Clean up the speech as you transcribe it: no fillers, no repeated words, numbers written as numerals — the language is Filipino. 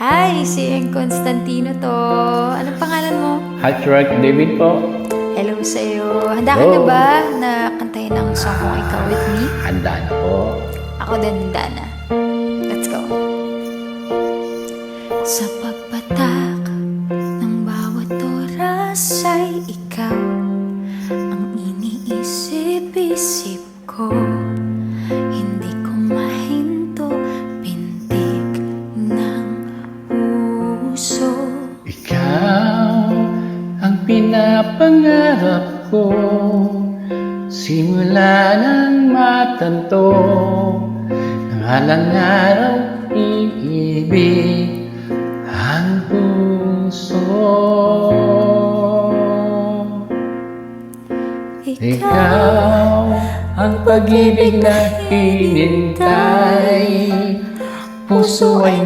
Hi, si Constantino to. Anong pangalan mo? Hatchwork David po. Hello sa'yo. Handa ka na Hello. ba na kantayin ang song kong Ikaw With Me? Handa na po. Ako din handa na. Let's go. Sa pagpatak ng bawat oras ay ikaw ang iniisip-isip ko. Hindi ko mahinto pintig ng puso. Ikaw ang pinapangarap ko, simula ng matanto ng halang araw iibig ang puso. Ikaw ang pag-ibig na hinintay, puso ay